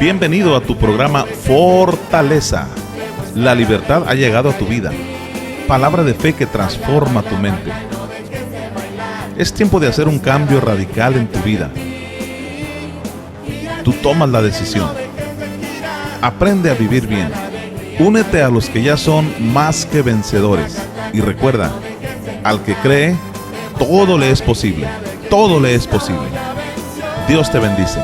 Bienvenido a tu programa Fortaleza. La libertad ha llegado a tu vida. Palabra de fe que transforma tu mente. Es tiempo de hacer un cambio radical en tu vida. Tú tomas la decisión. Aprende a vivir bien. Únete a los que ya son más que vencedores. Y recuerda, al que cree, todo le es posible. Todo le es posible. Dios te bendice.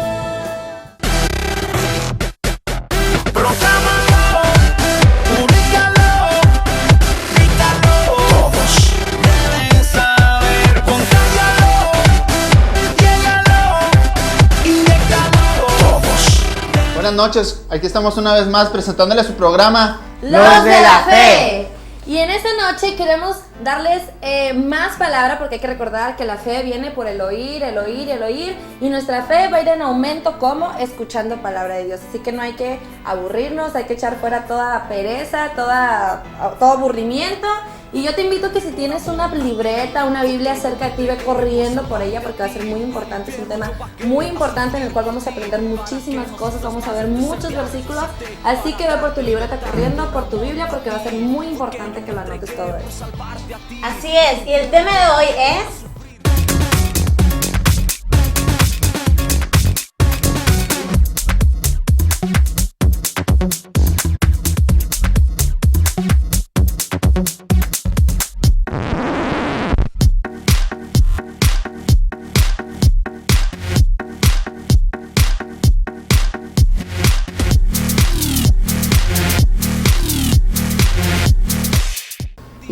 Buenas noches, aquí estamos una vez más presentándole su programa Los de la Fe. Y en esta noche queremos darles más palabra, porque hay que recordar que la fe viene por el oír, el oír y el oír, y nuestra fe va a ir en aumento como escuchando palabra de Dios. Así que no hay que aburrirnos, hay que echar fuera toda pereza, todo aburrimiento. Y yo te invito a que si tienes una libreta, una Biblia cerca de ti, ve corriendo por ella, porque va a ser muy importante. Es un tema muy importante en el cual vamos a aprender muchísimas cosas, vamos a ver muchos versículos. Así que ve por tu libreta corriendo, por tu Biblia, porque va a ser muy importante que lo anotes todo eso. Así es, y el tema de hoy es...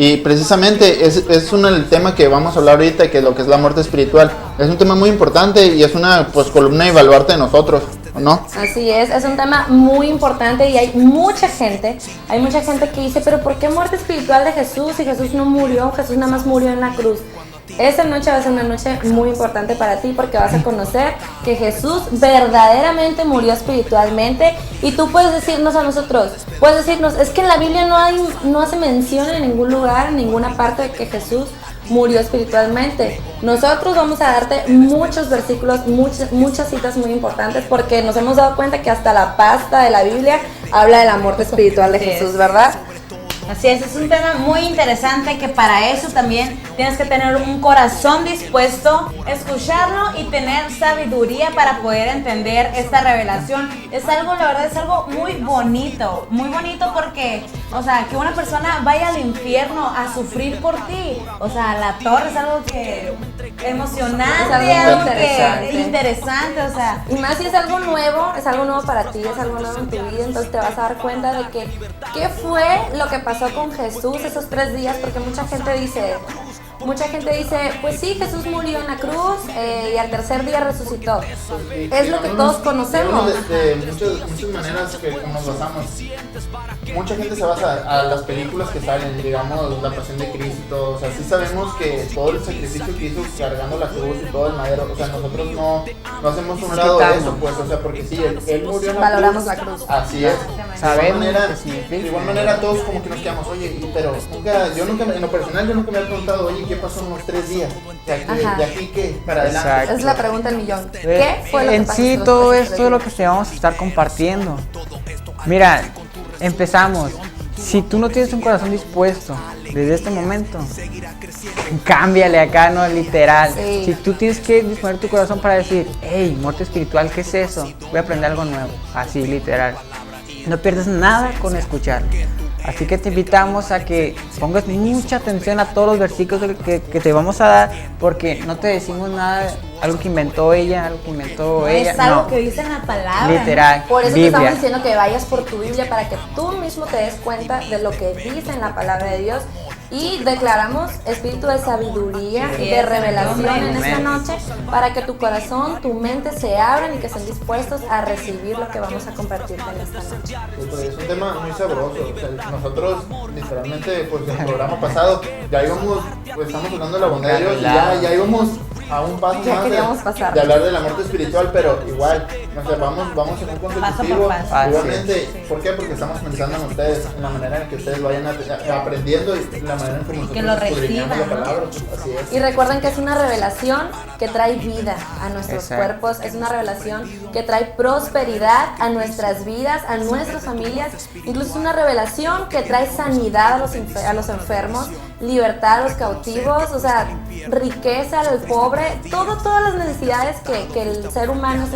y precisamente es el tema que vamos a hablar ahorita, que es lo que es la muerte espiritual. Es un tema muy importante y es una columna y baluarte de nosotros, ¿no? Así es un tema muy importante y hay mucha gente que dice, pero ¿por qué muerte espiritual de Jesús si Jesús no murió? Jesús nada más murió en la cruz. Esta noche va a ser una noche muy importante para ti, porque vas a conocer que Jesús verdaderamente murió espiritualmente. Y tú puedes decirnos a nosotros, es que en la Biblia no hace mención en ningún lugar, en ninguna parte, de que Jesús murió espiritualmente. Nosotros vamos a darte muchos versículos, muchas citas muy importantes, porque nos hemos dado cuenta que hasta la pasta de la Biblia habla de la muerte espiritual de Jesús, ¿verdad? Así es un tema muy interesante, que para eso también tienes que tener un corazón dispuesto, escucharlo y tener sabiduría para poder entender esta revelación. Es algo, la verdad, es algo muy bonito porque, o sea, que una persona vaya al infierno a sufrir por ti, o sea, la torre es algo que emocionante, es algo interesante, o sea. Y más si es algo nuevo para ti, es algo nuevo en tu vida, entonces te vas a dar cuenta de que qué fue lo que pasó con Jesús esos 3 días, porque mucha gente dice, pues sí, Jesús murió en la cruz y al tercer día resucitó. Es lo que todos conocemos. De muchas maneras que nos basamos. Mucha gente se basa a las películas que salen, digamos, la pasión de Cristo. O sea, sí sabemos que todo el sacrificio que hizo cargando la cruz y todo el madero, o sea, nosotros no hacemos un lado de eso, pues, o sea, porque sí, él murió en la valoramos cruz. La cruz. Así es. Sabemos de igual manera todos como que nos quedamos, oye, pero yo nunca, en lo personal, yo nunca me he preguntado, oye, ¿qué pasó en los 3 días? De aquí, ¿qué? Para adelante. Exacto. Es la pregunta del millón. ¿Qué fue lo que En pasó sí, en los todo próximos esto es lo 3 que te vamos a estar compartiendo. Mira, empezamos. Si tú no tienes un corazón dispuesto desde este momento, cámbiale acá, no literal. Sí. Si tú tienes que disponer tu corazón para decir, hey, muerte espiritual, ¿qué es eso? Voy a aprender algo nuevo, así literal. No pierdes nada con escuchar. Así que te invitamos a que pongas mucha atención a todos los versículos que te vamos a dar, porque no te decimos nada, algo que inventó ella, Es algo que dice en la palabra. Literal. Por eso Biblia. te estamos diciendo que vayas por tu Biblia, para que tú mismo te des cuenta de lo que dice en la palabra de Dios. Y declaramos espíritu de sabiduría y de revelación en esta noche, para que tu corazón, tu mente se abran y que estén dispuestos a recibir lo que vamos a compartirte en esta noche. Pues es un tema muy sabroso. O sea, nosotros literalmente, pues en el programa pasado ya íbamos, pues estamos hablando de la bondad de Dios, y ya íbamos a un paso Ya más queríamos pasar. de hablar de la muerte espiritual, pero igual O sea, vamos en un Paso consecutivo. por paso. Igualmente, ¿por qué? Porque estamos pensando en ustedes, en la manera en que ustedes vayan aprendiendo y la manera en que nosotros Que lo escudriñamos reciban, la ¿no? palabra. Pues, así es. Y recuerden que es una revelación que trae vida a nuestros Exacto. cuerpos, es una revelación que trae prosperidad a nuestras vidas, a nuestras familias, incluso es una revelación que trae sanidad a los enfermos, libertad a los cautivos, o sea, riqueza al pobre, todas las necesidades que el ser humano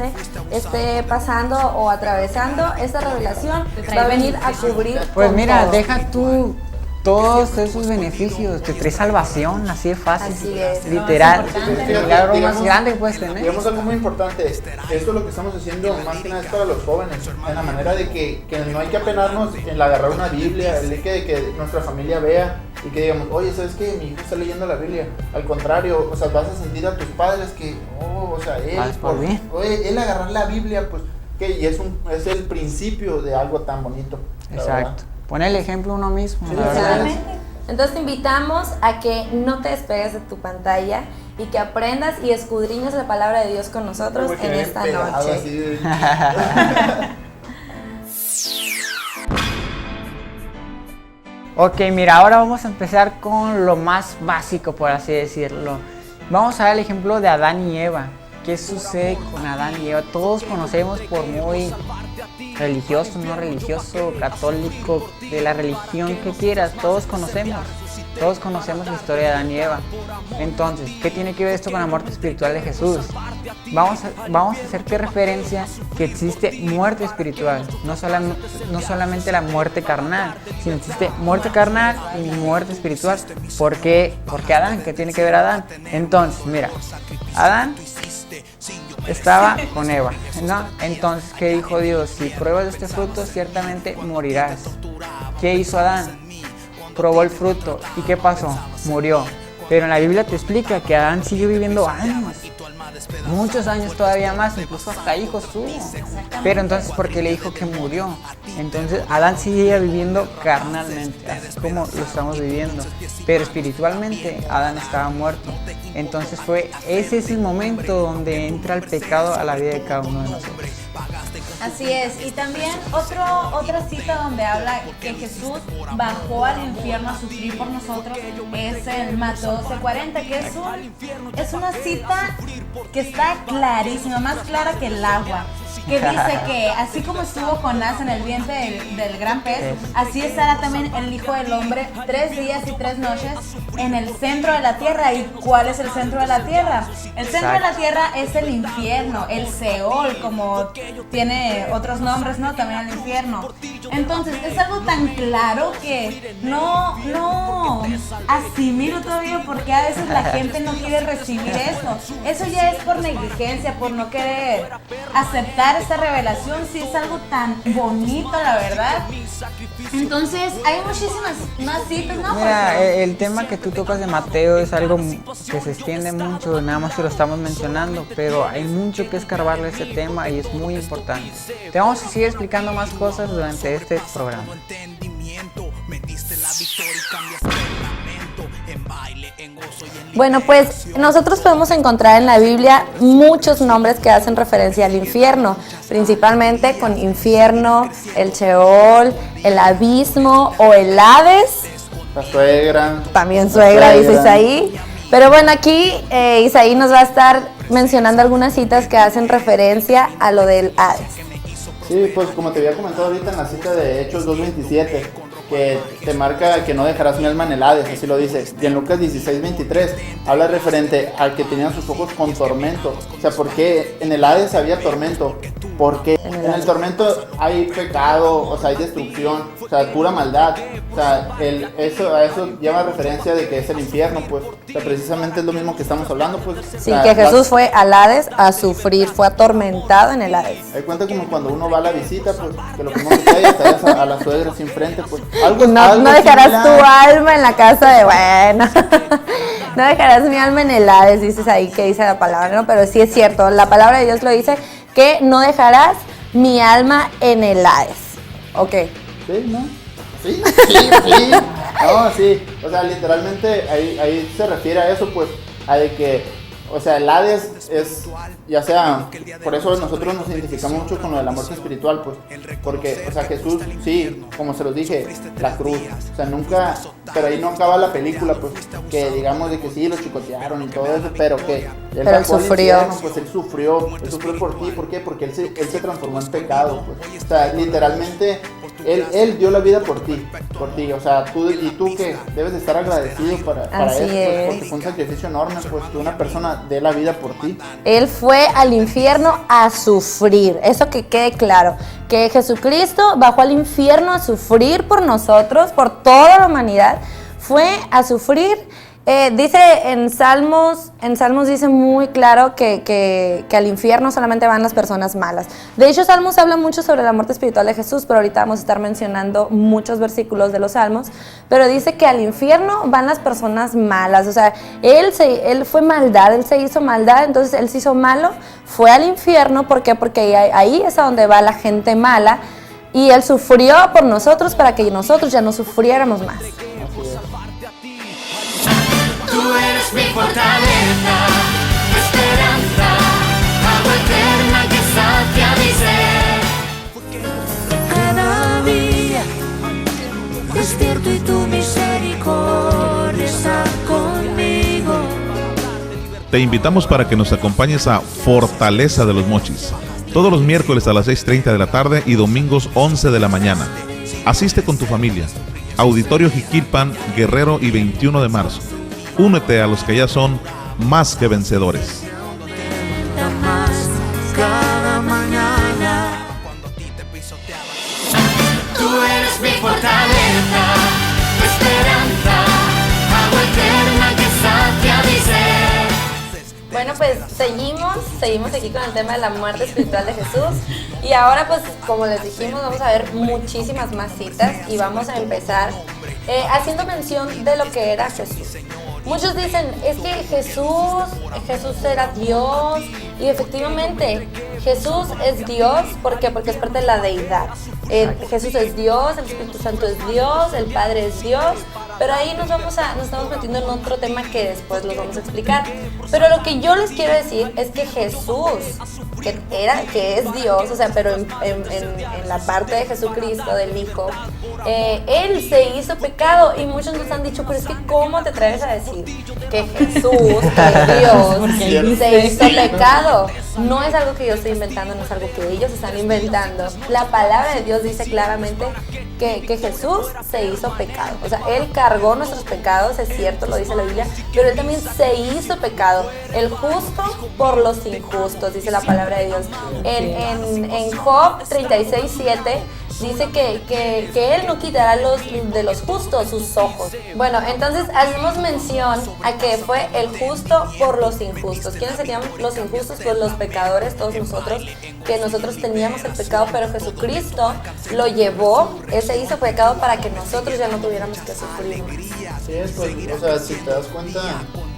esté pasando o atravesando, esta revelación va a venir a cubrir. Pues con mira, todo. deja tú todos esos beneficios, te trae salvación, así de fácil. Así es. Literal, Lo más importante. el milagro más Digamos- grande que puedes tener. Digamos algo muy importante, esto lo que estamos haciendo más que nada es para los jóvenes, en la manera de que no hay que apenarnos en agarrar una Biblia, el de que nuestra familia vea y que digamos, oye, ¿sabes qué? Mi hijo está leyendo la Biblia. Al contrario, o sea, vas a sentir a tus padres que, o sea, él, Vas por bien. oye, él agarrar la Biblia, pues, que y es el principio de algo tan bonito. la Exacto. verdad. Pon el ejemplo uno mismo, Sí, la verdad. Exactamente. Entonces te invitamos a que no te despegues de tu pantalla y que aprendas y escudriñes la palabra de Dios con nosotros Porque en bien esta pegado, noche. así de- Ok, mira, ahora vamos a empezar con lo más básico, por así decirlo. Vamos a dar el ejemplo de Adán y Eva. ¿Qué sucede con Adán y Eva? Todos conocemos, por muy religioso, no religioso, católico, de la religión que quieras, todos conocemos la historia de Adán y Eva. Entonces, ¿qué tiene que ver esto con la muerte espiritual de Jesús? Vamos a hacerte referencia que existe muerte espiritual, no solamente la muerte carnal, sino existe muerte carnal y muerte espiritual. ¿Por qué? Porque Adán, ¿qué tiene que ver Adán? Entonces, mira, Adán estaba con Eva, ¿no? Entonces, ¿qué dijo Dios? Si pruebas de este fruto, ciertamente morirás. ¿Qué hizo Adán? Probó el fruto. ¿Y qué pasó? Murió. Pero en la Biblia te explica que Adán siguió viviendo años, muchos años todavía más, incluso hasta hijos tuvo. Pero entonces, ¿por qué le dijo que murió? Entonces, Adán seguía viviendo carnalmente, así como lo estamos viviendo. Pero espiritualmente, Adán estaba muerto. Entonces, ese es el momento donde entra el pecado a la vida de cada uno de nosotros. Así es, y también otra cita donde habla que Jesús bajó al infierno a sufrir por nosotros es en Mateo 12:40, que es una cita que está clarísima, más clara que el agua, que dice que así como estuvo Jonás en el vientre del gran pez, así estará también el Hijo del Hombre 3 días y 3 noches en el centro de la tierra. ¿Y cuál es el centro de la tierra? El centro de la tierra es el infierno, el Seol, como tiene otros nombres, ¿no? También el infierno. Entonces, es algo tan claro que no asimilo todavía porque a veces la gente no quiere recibir esto. Eso ya es por negligencia, por no querer aceptar esta revelación, si es algo tan bonito, la verdad. Entonces, hay muchísimas más citas, ¿no? Mira, José? el tema que tú tocas de Mateo es algo que se extiende mucho, nada más que lo estamos mencionando, pero hay mucho que escarbarle a este tema y es muy importante. Te vamos a seguir explicando más cosas durante este programa. Bueno, pues nosotros podemos encontrar en la Biblia muchos nombres que hacen referencia al infierno, principalmente con infierno, el Sheol, el abismo o el Hades, La suegra. también suegra, dice Isaí. Pero bueno, aquí Isaí nos va a estar mencionando algunas citas que hacen referencia a lo del Hades. Sí, pues como te había comentado ahorita en la cita de Hechos 2:27, que te marca que no dejarás mi alma en el Hades, así lo dice. Y en Lucas 16:23 habla referente al que tenía sus ojos con tormento. O sea, ¿por qué en el Hades había tormento? Porque en el tormento hay pecado, o sea, hay destrucción, o sea, pura maldad. O sea, a eso lleva referencia de que es el infierno, pues. O sea, precisamente es lo mismo que estamos hablando, pues. Sí, O sea, que Jesús fue al Hades a sufrir, fue atormentado en el Hades. Hay cuenta como cuando uno va a la visita, pues, que lo primero que hay es a la suegra sin frente, pues. No dejarás similar. tu alma en la casa de, bueno, no dejarás mi alma en el Hades, dices ahí que dice la palabra, ¿no? Pero sí es cierto, la palabra de Dios lo dice, que no dejarás mi alma en el Hades. Ok. Sí, ¿no? Sí. No, sí. O sea, literalmente ahí se refiere a eso, pues, a de que, o sea, el Hades es, ya sea, por eso nosotros nos identificamos mucho con lo de la muerte espiritual, pues, porque, o sea, Jesús, sí, como se los dije, la cruz, o sea, nunca, pero ahí no acaba la película, pues, que digamos de que sí, lo chicotearon y todo eso, pero que Pero él bajó al sufrió. infierno, pues él sufrió por ti, ¿por qué? Porque él se transformó en pecado, pues, o sea, literalmente, él dio la vida por ti, o sea, tú que debes de estar agradecido para Así eso, pues, es. porque fue un sacrificio enorme, pues, que una persona dé la vida por ti. Él fue al infierno a sufrir, eso que quede claro, que Jesucristo bajó al infierno a sufrir por nosotros, por toda la humanidad, fue a sufrir. Dice en Salmos dice muy claro que al infierno solamente van las personas malas. De hecho, Salmos habla mucho sobre la muerte espiritual de Jesús, pero ahorita vamos a estar mencionando muchos versículos de los Salmos, pero dice que al infierno van las personas malas, o sea, él fue maldad, él se hizo maldad, entonces él se hizo malo, fue al infierno, ¿por qué? Porque ahí es a donde va la gente mala, y él sufrió por nosotros para que nosotros ya no sufriéramos más. Tú eres mi fortaleza, mi esperanza, agua eterna que sacia mi ser. Cada día despierto y tu misericordia está conmigo. Te invitamos para que nos acompañes a Fortaleza de los Mochis, todos los miércoles a las 6:30 de la tarde y domingos 11 de la mañana. Asiste con tu familia. Auditorio Jiquilpan, Guerrero y 21 de marzo. Únete a los que ya son más que vencedores. Más cada mañana. Tú eres mi fortaleza, mi esperanza, agua eterna que sacia mi ser. Bueno, pues seguimos aquí con el tema de la muerte espiritual de Jesús, y ahora pues como les dijimos vamos a ver muchísimas más citas y vamos a empezar haciendo mención de lo que era Jesús. Muchos dicen, es que Jesús era Dios, y efectivamente Jesús es Dios, ¿por qué? Porque es parte de la deidad. Jesús es Dios, el Espíritu Santo es Dios, el Padre es Dios, pero ahí nos estamos metiendo en otro tema que después los vamos a explicar. Pero lo que yo les quiero decir es que Jesús, que es Dios, o sea, pero en la parte de Jesucristo, del Hijo, Él se hizo pecado, y muchos nos han dicho, pero es que ¿cómo te atreves a decir que Jesús, que Dios, se hizo pecado? No es algo que yo estoy inventando, no es algo que ellos están inventando. La palabra de Dios dice claramente que Jesús se hizo pecado. O sea, Él cargó nuestros pecados, es cierto, lo dice la Biblia, pero Él también se hizo pecado. El justo por los injustos, dice la palabra de Dios. En Job 36:7 dice que Él no quitará de los justos sus ojos. Bueno, entonces hacemos mención a que fue el justo por los injustos. ¿Quiénes serían los injustos? Pues los pecadores, todos nosotros, que nosotros teníamos el pecado, pero Jesucristo lo llevó, Él se hizo pecado para que nosotros ya no tuviéramos que sufrir. Sí, pues, o sea, si te das cuenta,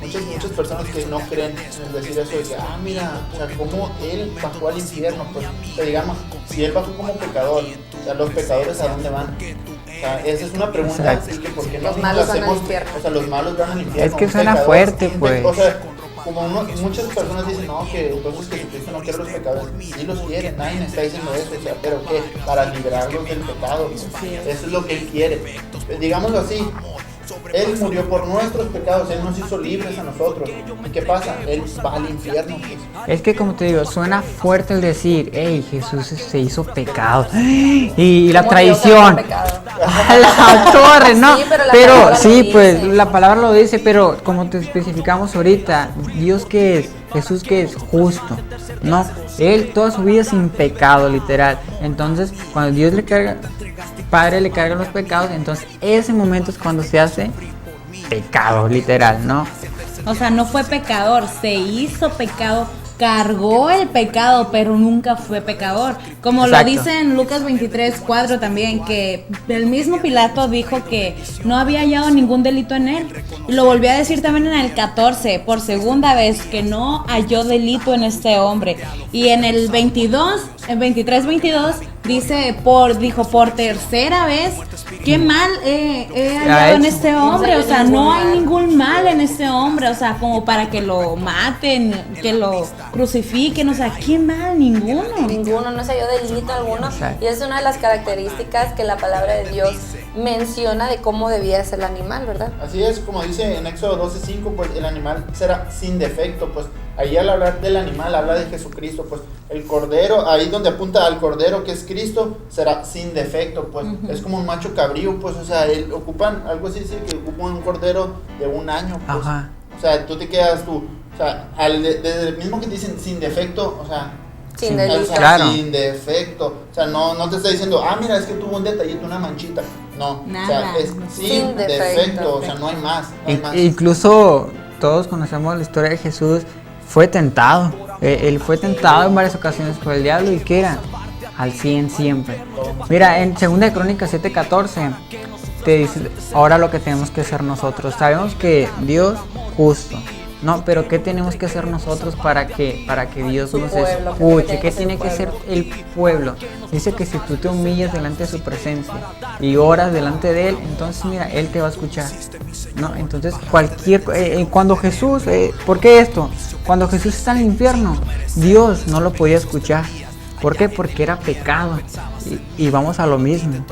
muchas personas que no creen en decir eso de que, mira, o sea, como Él bajó al infierno, pues, o sea, digamos, si Él bajó como pecador, o sea, los pecadores ¿a dónde van? O sea, esa es una pregunta, así que ¿por qué no Los malos van al hacemos? infierno. O sea, los malos van al infierno. Es que un suena pecador, fuerte, pues. O sea, como muchas personas dicen, no, que entonces Jesucristo no quiere los pecadores. Sí los quiere, nadie me está diciendo eso, o sea, pero ¿qué? Para librarlos del pecado, pues, eso es lo que Él quiere. Digámoslo así, Él murió por nuestros pecados, Él nos hizo libres a nosotros. ¿Y qué pasa? Él va al infierno, pues. Es que como te digo, suena fuerte el decir, hey, Jesús se hizo pecado. Y la ¿Cómo traición. Dios hace pecado? A la torre, ¿no? Sí, pero la pero palabra sí, lo pues dice. la palabra lo dice, pero como te especificamos ahorita, Dios que es, Jesús que es justo, ¿no? Él toda su vida sin pecado, literal. Entonces, cuando Dios le carga, Padre le carga los pecados, entonces ese momento es cuando se hace pecado, literal, ¿no? O sea, no fue pecador, se hizo pecado, cargó el pecado, pero nunca fue pecador. Como Exacto. lo dice en Lucas 23:4 también, que el mismo Pilato dijo que no había hallado ningún delito en él. Y lo volvió a decir también en el 14, por segunda vez, que no halló delito en este hombre. Y en el 22 en 23-22 dice, dijo por tercera vez, qué mal he hallado en este hombre, o sea, no hay ningún mal en este hombre, o sea, como para que lo maten, que lo crucifiquen, o sea, qué mal, ninguno. Ninguno, no se halló delito alguno. Exacto. Y es una de las características que la palabra de Dios menciona de cómo debía ser el animal, ¿verdad? Así es, como dice en Éxodo 12:5, pues el animal será sin defecto, pues ahí al hablar del animal habla de Jesucristo, pues el cordero, ahí donde apunta al cordero que es Cristo, será sin defecto, pues es como un macho cabrío, pues, o sea, ocupan, algo así, sí, que ocupan un cordero de 1 año, pues, Ajá. o sea, tú te quedas o sea, desde el mismo que te dicen sin defecto, o sea, Sin o delito. sea, Claro. sin defecto, o sea, no te está diciendo, mira, es que tuvo un detallito, una manchita, no, Nada. o sea, es sin defecto, o sea, no hay más, no hay más. Incluso todos conocemos la historia de Jesús, fue tentado. Él fue tentado en varias ocasiones por el diablo y ¿qué era? Al 100 siempre. Mira, en 2 Crónicas 7:14 te dice ahora lo que tenemos que hacer nosotros. Sabemos que Dios justo, ¿no? Pero ¿qué tenemos que hacer nosotros para que Dios Su nos pueblo, escuche? ¿Qué que tiene que ser pueblo. el pueblo? Dice que si tú te humillas delante de su presencia y oras delante de Él, entonces mira, Él te va a escuchar, ¿no? Entonces cuando Jesús, ¿por qué esto? Cuando Jesús está en el infierno, Dios no lo podía escuchar. ¿Por qué? Porque era pecado. Y vamos a lo mismo.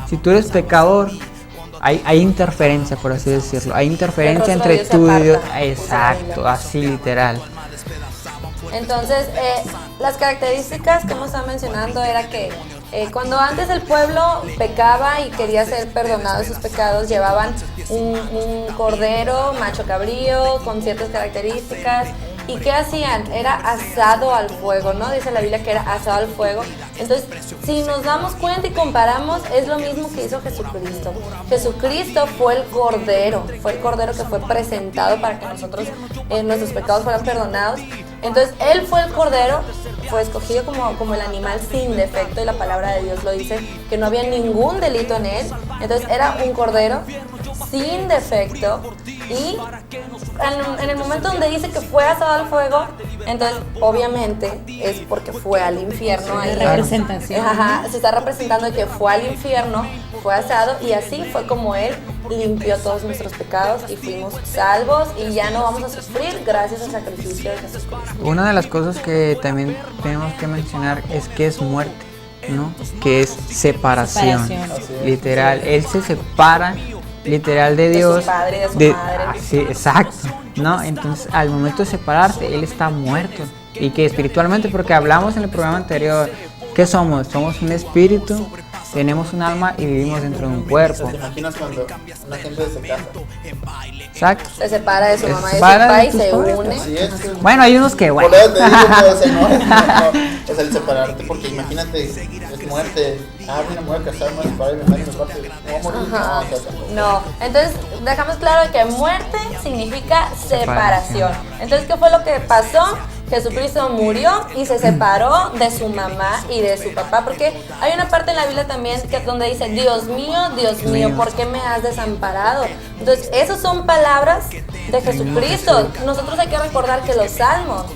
Si tú eres pecador, hay interferencia, por así decirlo. Hay interferencia El rostro de entre Dios se tú y Dios. aparta, Exacto, así literal. Entonces, las características que hemos estado mencionando era que cuando antes el pueblo pecaba y quería ser perdonado de sus pecados, llevaban un cordero, macho cabrío, con ciertas características. ¿Y qué hacían? Era asado al fuego, ¿no? Dice la Biblia que era asado al fuego. Entonces, si nos damos cuenta y comparamos, es lo mismo que hizo Jesucristo. Jesucristo fue el cordero que fue presentado para que nosotros, nuestros pecados fueran perdonados. Entonces, Él fue el cordero, fue escogido como el animal sin defecto, y la palabra de Dios lo dice, que no había ningún delito en Él. Entonces, era un cordero sin defecto, y en el momento donde dice que fue asado al fuego, entonces obviamente es porque fue al infierno. Ahí, Representación. Ajá, se está representando que fue al infierno, fue asado, y así fue como Él limpió todos nuestros pecados y fuimos salvos y ya no vamos a sufrir gracias al sacrificio de Jesucristo. Una de las cosas que también tenemos que mencionar es que es muerte, ¿no? Que es separación. Separación. Literal, Él se separa literal de De Dios. su padre y de su madre. Sí, exacto, ¿no? Entonces, al momento de separarse, Él está muerto. Y que espiritualmente, porque hablamos en el programa anterior, ¿qué somos? Somos un espíritu, tenemos un alma y vivimos dentro de un cuerpo. ¿Te imaginas cuando una gente se casa? Exacto. Se separa de su mamá y de su separa papá de y tus se padres. une. Así es. Bueno, hay unos que, bueno. Por eso te digo, o sea, no, o sea, el separarte, porque imagínate, es muerte, mira, me voy a casar, me voy a separar, me voy a separar, me voy a morir, Ajá. no, o sea, tampoco. No, entonces dejamos claro que muerte significa separación. Entonces, ¿qué fue lo que pasó? Jesucristo murió y se separó de su mamá y de su papá, porque hay una parte en la Biblia también que donde dice, Dios mío, ¿por qué me has desamparado? Entonces, esas son palabras de Jesucristo. Nosotros hay que recordar que los salmos,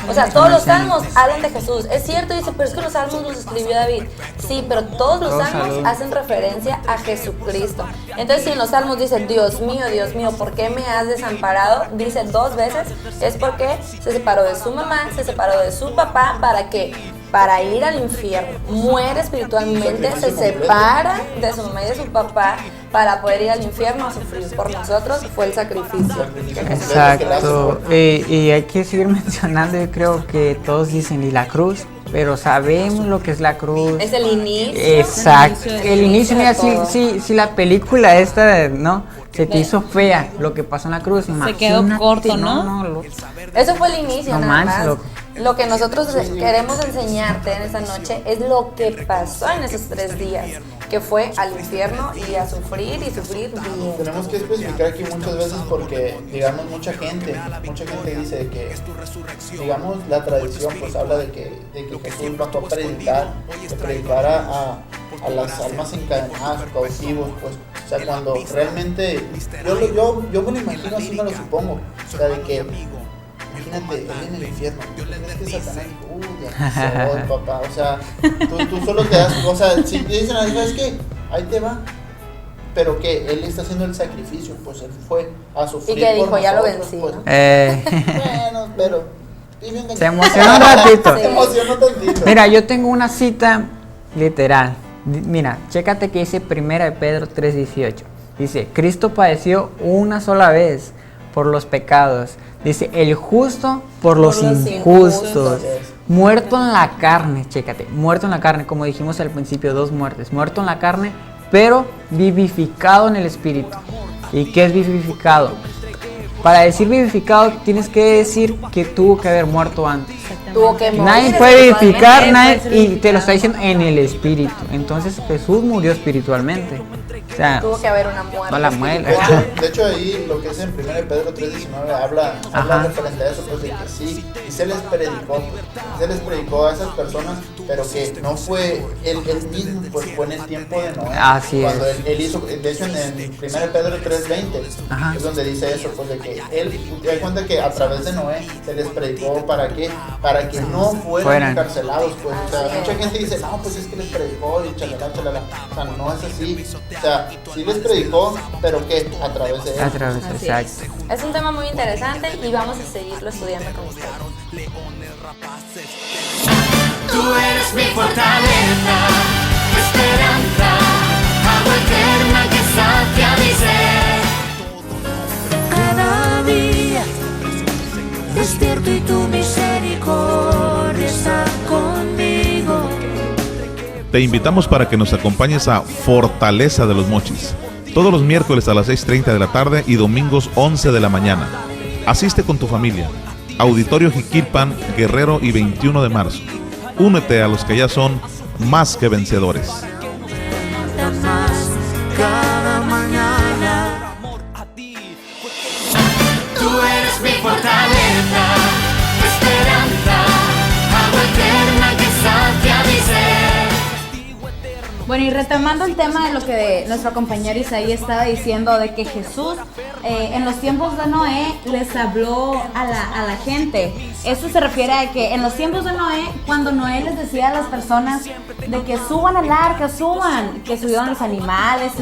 o sea, todos los salmos hablan de Jesús. Es cierto, dice, pero es que los salmos los escribió David. Sí, pero todos los salmos hacen referencia a Jesucristo. Entonces, si en los salmos dice, Dios mío, ¿por qué me has desamparado? Dice 2 veces, es porque se separó de su mamá, se separó de su papá, ¿para qué? Para ir al infierno. Muere espiritualmente, se separa de su mamá y de su papá para poder ir al infierno a sufrir por nosotros. Fue el sacrificio. Exacto. Y hay que seguir mencionando, yo creo que todos dicen, ¿y la cruz? Pero sabemos lo que es la cruz. Es el inicio. Exacto. El inicio, mira, de todo. si la película esta, ¿no? Se te hizo fea lo que pasó en la cruz. Se quedó corto, ¿no? Eso fue el inicio, No nada manches, más. loco. Lo que nosotros queremos enseñarte en esta noche es lo que pasó en esos 3 días, que fue al infierno y a sufrir y sufrir bien. Tenemos que especificar aquí muchas veces porque, digamos, mucha gente dice que, digamos, la tradición pues habla de que Jesús bajó a predicar a las almas encadenadas, cautivos, pues, o sea, cuando realmente, yo me lo imagino así, me lo supongo, o sea, de que imagínate, él en el infierno. ¿Crees que Satanás dijo, uy, aquí soy, papá? O sea, tú solo te das, o sea, si te dicen, ¿sabes qué? Ahí te va. Pero que él está haciendo el sacrificio, pues él fue a sufrir. Y que dijo, por ya lo nosotros, vencí, pues. ¿no? Bueno, pero. Se emocionó un ratito. Se emocionó tantito. Mira, yo tengo una cita literal. Mira, chécate que dice 1 de Pedro 3:18. Dice, Cristo padeció una sola vez por los pecados. Dice, el justo por los injustos. Muerto en la carne, chécate, muerto en la carne, como dijimos al principio, 2 muertes. Muerto en la carne, pero vivificado en el espíritu. ¿Y qué es vivificado? Para decir vivificado tienes que decir que tuvo que haber muerto antes. Tuvo que morir. Nadie puede vivificar, espiritualmente, y te lo está diciendo en el espíritu. Entonces Jesús murió espiritualmente. O sea, Tuvo que haber una muerte. no la muerte. De hecho, ahí lo que es en 1 de Pedro 3:19 habla Ajá. referente a eso, pues de que sí, y se les predicó a esas personas, pero que no fue él mismo, pues fue en el tiempo de Noé. Así cuando es. él hizo, de hecho en 1 de Pedro 3:20 Ajá. es donde dice eso, pues de que él, te das cuenta que a través de Noé se les predicó para que no fueran encarcelados, pues, o sea, mucha gente dice, no, pues es que les predicó y chalala, chalala, o sea, no es así, o sea, sí les predicó, pero que a través de él. A través, exacto. Es un tema muy interesante y vamos a seguirlo estudiando con ustedes. Tú eres mi fortaleza, mi esperanza, agua eterna que sacia mi ser. Cada día despierto y tu misericordia está conmigo. Te invitamos para que nos acompañes a Fortaleza de los Mochis, todos los miércoles a las 6:30 de la tarde y domingos 11 de la mañana. Asiste con tu familia. Auditorio Jiquilpan, Guerrero y 21 de marzo. Únete a los que ya son más que vencedores. Más cada mañana. Tú eres mi fortaleza, mi esperanza, agua eterna que sacia mi ser. Bueno, y retomando el tema de lo que nuestro compañero Isaí estaba diciendo, de que Jesús en los tiempos de Noé les habló a la gente. Esto se refiere a que en los tiempos de Noé, cuando Noé les decía a las personas de que suban al arca, suban, que subieron los animales,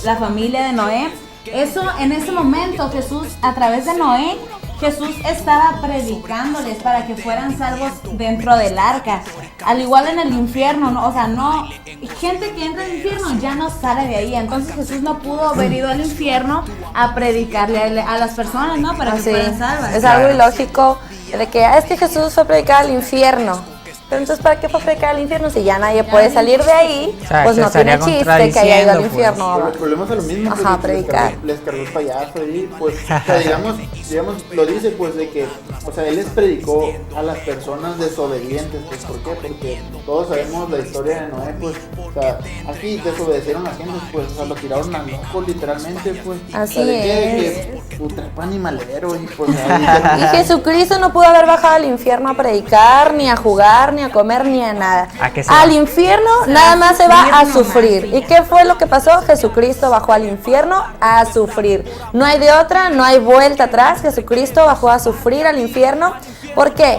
la familia de Noé, eso en ese momento Jesús, a través de Noé, Jesús estaba predicándoles para que fueran salvos dentro del arca. Al igual en el infierno, ¿no? O sea, no, gente que entra al infierno ya no sale de ahí. Entonces Jesús no pudo haber ido al infierno a predicarle a las personas, ¿no? Para que Sí, fueran salvas. es algo ilógico de que es que Jesús fue a predicar al infierno. Pero entonces, ¿para qué fue a predicar al infierno? Si ya nadie puede salir de ahí, O sea, pues se no tiene estaría chiste que haya ido al contradiciendo, infierno. Pero el problema es lo mismo, Ajá, pues, predicar. les cargó el payaso ahí, pues, o sea, digamos, lo dice, pues, de que, o sea, él les predicó a las personas desobedientes, pues, ¿por qué? Porque todos sabemos la historia de Noé, pues, o sea, aquí desobedecieron a gente, pues, o sea, lo tiraron al loco, literalmente, pues, Así o sea, de es. que tu trepa animalero, y pues, ahí, Y Jesucristo no pudo haber bajado al infierno a predicar, ni a jugar, ni a comer, ni a nada. ¿A qué se va? Al infierno nada más se va a sufrir. ¿Y qué fue lo que pasó? Jesucristo bajó al infierno a sufrir. No hay de otra, no hay vuelta atrás. Jesucristo bajó a sufrir al infierno. ¿Por qué?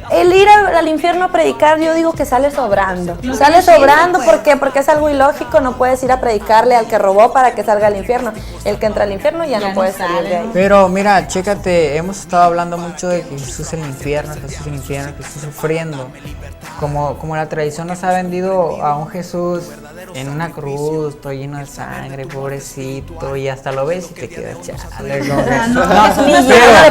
El ir al infierno a predicar, yo digo que sale sobrando. Sale sobrando, ¿por qué? Porque es algo ilógico, no puedes ir a predicarle al que robó para que salga al infierno. El que entra al infierno ya no puede salir de ahí. Pero mira, chécate, hemos estado hablando mucho de que Jesús en el infierno, Jesús en el infierno, Jesús sufriendo. Como la tradición nos ha vendido a un Jesús en una cruz, todo lleno de sangre, pobrecito, y hasta lo ves y te quedas chale. Le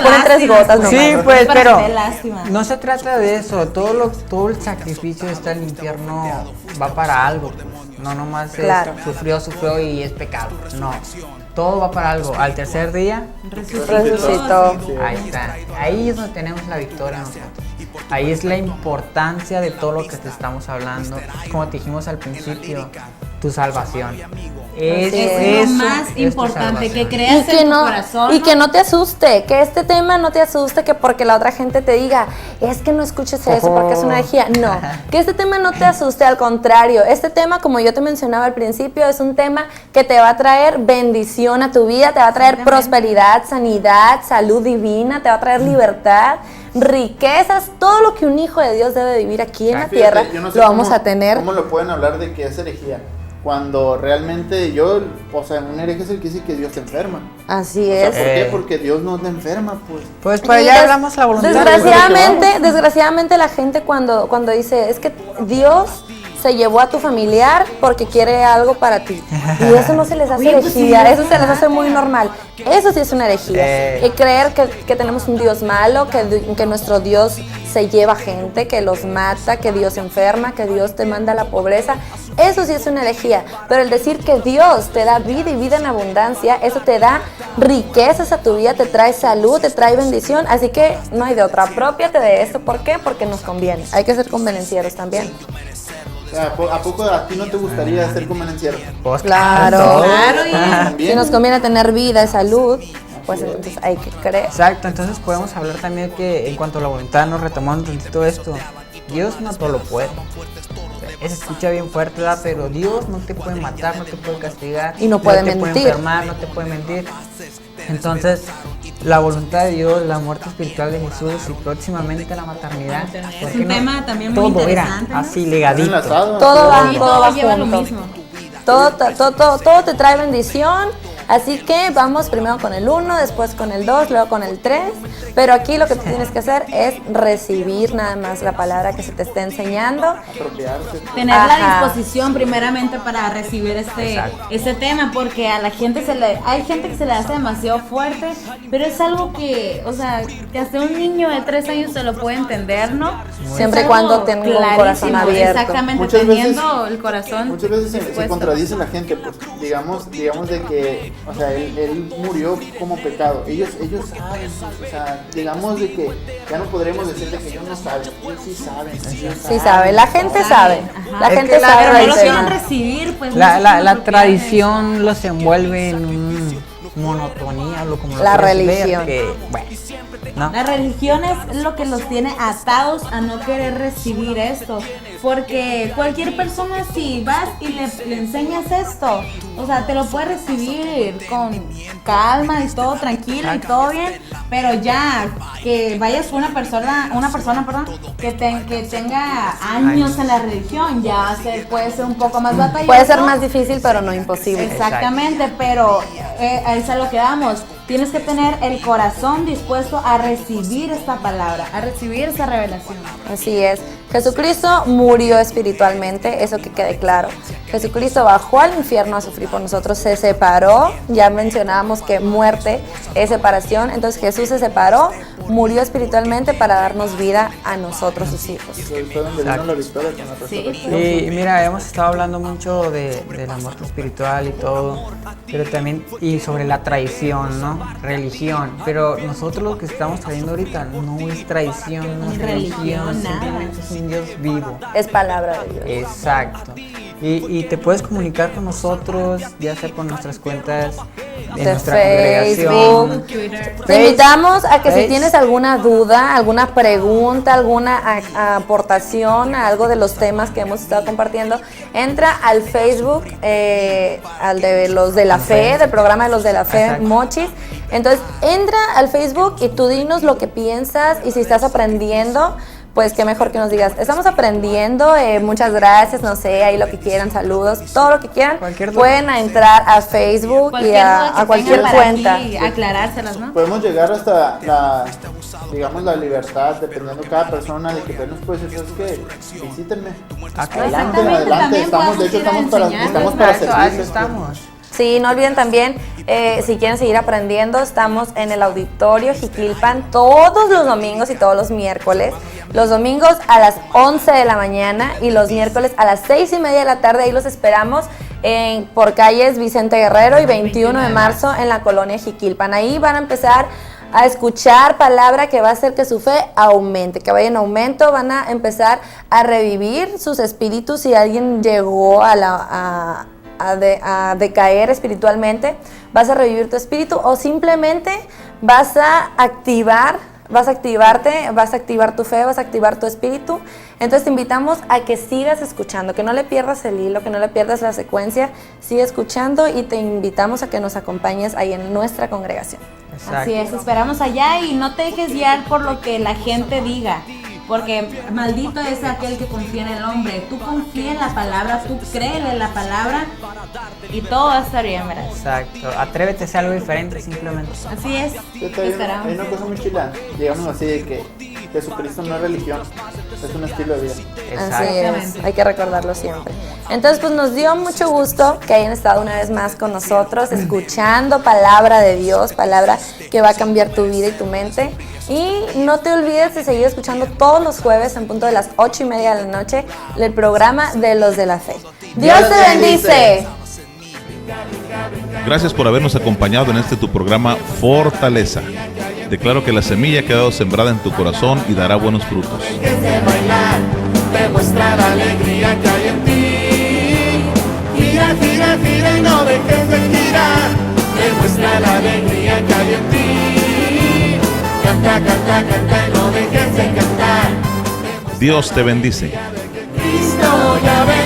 ponen 3 gotas nomás. Sí, pues, Para pero que dé lástima. no se trata de eso. Todo el sacrificio de estar en el infierno va para algo. Pues. No nomás Claro. sufrió y es pecado. No, todo va para algo. Al tercer día, Resucitó. ahí está. Ahí es donde tenemos la victoria nosotros. Ahí es la importancia de todo lo que te estamos hablando. Como te dijimos al principio, tu salvación. es. Es lo más tu importante, que salvación. creas en tu corazón. y que no te asuste, que este tema no te asuste, que porque la otra gente te diga, es que no escuches eso porque es una herejía. No, que este tema no te asuste, al contrario, este tema, como yo te mencionaba al principio, es un tema que te va a traer bendición a tu vida, te va a traer prosperidad, sanidad, salud divina, te va a traer libertad. riquezas, todo lo que un hijo de Dios debe vivir aquí en la Fíjate, tierra, yo no sé lo vamos cómo- a tener. ¿Cómo lo pueden hablar de que es herejía? Cuando realmente un hereje es el que dice que Dios te enferma. Así O sea, es. ¿por qué? Porque Dios no te enferma, pues. Pues para Y allá hablamos la voluntad. Desgraciadamente la gente cuando dice, es que Dios se llevó a tu familiar porque quiere algo para ti. Y eso no se les hace Oye, pues sí, herejía, eso eso se les hace muy normal. Eso sí es una herejía. Y creer que tenemos un Dios malo, que nuestro Dios se lleva gente, que los mata, que Dios enferma, que Dios te manda la pobreza. Eso sí es una herejía. Pero el decir que Dios te da vida y vida en abundancia, eso te da riquezas a tu vida, te trae salud, te trae bendición. Así que no hay de otra. Apropiate de esto. ¿Por qué? Porque nos conviene. Hay que ser convenencieros también. O sea, ¿a poco a ti no te gustaría ser convenenciero? Pues Claro. Claro, Si nos conviene tener vida y salud, pues entonces hay que creer. Exacto, entonces podemos hablar también que en cuanto a la voluntad, nos retomando un tantito esto, Dios no todo lo puede. Se escucha bien fuerte, ¿verdad? Pero Dios no te puede matar, no te puede castigar. Y no puede te puede mentir. enfermar, no te puede mentir. Entonces, la voluntad de Dios, la muerte espiritual de Jesús y próximamente la maternidad. Es ¿por qué un tema también muy todo, mira, interesante, ¿no? así ligadito. Enlazado. Todo va, Sí, todo va lleva lo junto. mismo. Todo te trae bendición. Así que vamos primero con el 1, después con el 2, luego con el 3. Pero aquí lo que tú tienes que hacer es recibir nada más la palabra que se te esté enseñando. Apropiarse. Tener Ajá. la disposición primeramente para recibir este tema, porque a la gente hay gente que se le hace demasiado fuerte, pero es algo que, o sea, que hasta un niño de 3 años se lo puede entender, ¿no? Siempre y Es cuando algo tenga un clarísimo, corazón abierto. Exactamente, Muchas teniendo veces- el corazón Muchas veces se dispuesto. contradice la gente, pues digamos de que, o sea, él murió como pecado. Ellos saben, o sea, digamos de que ya no podremos decir de que ellos no saben, ellos sí saben. Sí sabe, la gente sabe. Ajá. La Es gente que la- sabe Pero no del lo tema. quieren recibir, pues. La, no la, se la quieren tradición los envuelve en un monotonía, lo como lo La quieras ver, religión. que, bueno, ¿no? La religión es lo que los tiene atados a no querer recibir esto. Porque cualquier persona, si vas y le enseñas esto, o sea, te lo puede recibir con calma y todo tranquilo y todo bien, pero ya que vayas con una persona, perdón, que tenga años en la religión, ya puede ser un poco más batalloso. Puede ser más difícil, pero no imposible. Exactamente, pero es a lo que vamos. Tienes que tener el corazón dispuesto a recibir esta palabra, a recibir esta revelación. Así es. Jesucristo murió espiritualmente, eso que quede claro. Jesucristo bajó al infierno a sufrir por nosotros, se separó, ya mencionábamos que muerte es separación, entonces Jesús se separó, murió espiritualmente para darnos vida a nosotros, sus hijos. Fue donde vino la victoria con la Sí, resurrección. Y mira, hemos estado hablando mucho de la muerte espiritual y todo, pero también y sobre la traición, ¿no? Religión. Pero nosotros lo que estamos trayendo ahorita no es traición, no es Ni religión, religión, nada. simplemente es un Dios vivo. Es palabra de Dios. Exacto. Y te puedes comunicar con nosotros, ya sea con nuestras cuentas de De nuestra Facebook. congregación. Twitter. Te invitamos a que si Face. tienes alguna duda, alguna pregunta, alguna aportación a algo de los temas que hemos estado compartiendo, entra al Facebook, al de los de la fe, del programa de los de la fe, Exacto. Mochis. Entonces, entra al Facebook y tú dinos lo que piensas y si estás aprendiendo. Pues qué mejor que nos digas, estamos aprendiendo, muchas gracias, no sé, ahí lo que quieran, saludos, todo lo que quieran, Cualquier duda. pueden entrar a Facebook y Cualquier duda que a cualquier tengan para cuenta. aquí, aclarárselas, ¿no? Podemos llegar hasta digamos, la libertad, dependiendo de cada persona, de que nos puede decir, ¿sabes qué? Visítenme. Exactamente, Adelante, también estamos, de hecho, podemos ir a estamos para Exacto, ahí servirles. estamos. Sí, no olviden también, si quieren seguir aprendiendo, estamos en el auditorio Jiquilpan todos los domingos y todos los miércoles. Los domingos a las 11 de la mañana y los miércoles a las 6:30 de la tarde. Ahí los esperamos por calles Vicente Guerrero y 21 de marzo en la colonia Jiquilpan. Ahí van a empezar a escuchar palabra que va a hacer que su fe aumente, que vaya en aumento, van a empezar a revivir sus espíritus si alguien llegó a decaer espiritualmente, vas a revivir tu espíritu o simplemente vas a activar tu fe, vas a activar tu espíritu. Entonces te invitamos a que sigas escuchando, que no le pierdas el hilo, que no le pierdas la secuencia, sigue escuchando y te invitamos a que nos acompañes ahí en nuestra congregación. Exacto. Así es, esperamos allá y no te dejes guiar por lo que la gente diga. Porque maldito es aquel que confía en el hombre. Tú confía en la palabra, tú créele en la palabra y todo va a estar bien, ¿verdad? Exacto. Atrévete a hacer algo diferente simplemente. Así es. Esperamos. Hay una cosa muy chila, digamos así, de que Jesucristo no es religión, es un estilo de vida. Así es, Exactamente. hay que recordarlo siempre. Entonces, pues nos dio mucho gusto que hayan estado una vez más con nosotros, escuchando palabra de Dios, palabra que va a cambiar tu vida y tu mente. Y no te olvides de seguir escuchando todos los jueves en punto de las 8:30 de la noche el programa de los de la fe. ¡Dios te bendice! Gracias por habernos acompañado en este tu programa Fortaleza. Declaro que la semilla ha quedado sembrada en tu corazón y dará buenos frutos. Dejes de bailar, demuestra la alegría que hay en ti. Gira, gira, gira y no dejes de girar. Demuestra la alegría que hay en ti. Canta, canta, canta y no dejes de cantar. Dios te bendice. Cristo ya ven.